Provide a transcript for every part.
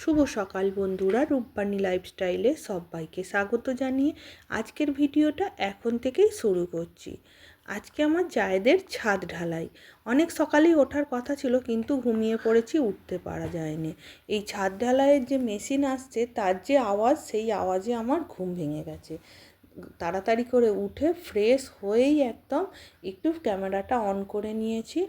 শুভ সকাল বন্ধুরা, রূপবাণী লাইফস্টাইলে সবাইকে স্বাগত জানিয়ে আজকের ভিডিওটা এখন থেকেই শুরু করছি। আজকে আমার জায়েদের ছাদ ঢালাই। অনেক সকালেই ওঠার কথা ছিল, কিন্তু ঘুমিয়ে পড়েছি, উঠতে পারা যায়নি। এই ছাদ ঢালাইয়ের যে মেশিন আসছে তার যে আওয়াজ, সেই আওয়াজে আমার ঘুম ভেঙে গেছে। তাড়াতাড়ি করে উঠে ফ্রেশ হয়েই একদম একটু ক্যামেরাটা অন করে নিয়েছি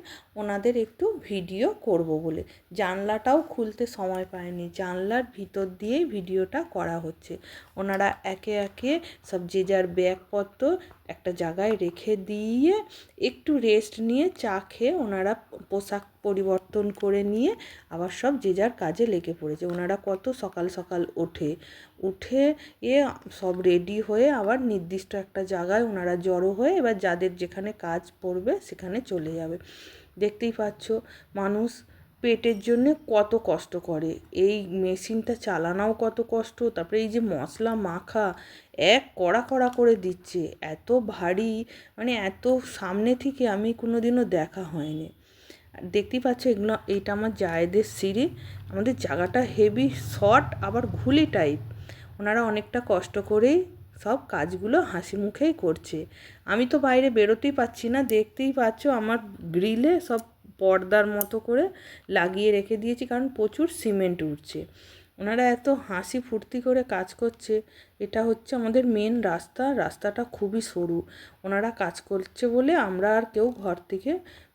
ওনাদের একটু ভিডিও করব বলে। জানলাটাও খুলতে সময় পায়নি, জানলার ভিতর দিয়েই ভিডিওটা করা হচ্ছে। ওনারা একে একে সব যে যার ব্যাগপত্র একটা জায়গায় রেখে দিয়ে একটু রেস্ট নিয়ে চা খেয়ে ওনারা পোশাক পরিবর্তন করে নিয়ে আবার সব যে যার কাজে লেগে পড়েছে। ওনারা কত সকাল সকাল উঠে সব রেডি হয়ে আবার নির্দিষ্ট একটা জায়গায় ওনারা জড়ো হয়ে এবার যাদের যেখানে কাজ পড়বে সেখানে চলে যাবে। দেখতেই পাচ্ছ মানুষ পেটের জন্য কত কষ্ট করে, এই মেশিনটা চালানোও কত কষ্ট। তারপরে এই যে মশলা মাখা এক কড়া কড়া করে দিচ্ছে, এত ভারী, মানে এত সামনে থেকে আমি কোনোদিনও দেখা হয়নি। দেখতেই পাচ্ছ এইটা আমার জায়েদের সিঁড়ি। আমাদের জায়গাটা হেভি শর্ট আবার ঘুলি টাইপ। ওনারা অনেকটা কষ্ট করেই সব কাজগুলো হাসি মুখেই করছে। আমি তো বাইরে বেরোতেই পাচ্ছি না, দেখতেই পাচ্ছ আমার গ্রিলে সব পর্দার মতো করে লাগিয়ে রেখে দিয়েছি, কারণ প্রচুর সিমেন্ট উঠছে। ওনারা এত হাসি ফুর্তি করে কাজ করছে। এটা হচ্ছে আমাদের মেন রাস্তাটা খুবই সরু। ওনারা কাজ করছে বলে আমরা আর কেউ ঘর থেকে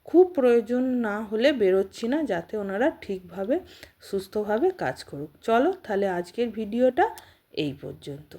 খুব প্রয়োজন না হলে বেরোচ্ছি না, যাতে ওনারা ঠিকভাবে সুস্থভাবে কাজ করুক। চলো তাহলে আজকের ভিডিওটা এই পর্যন্ত।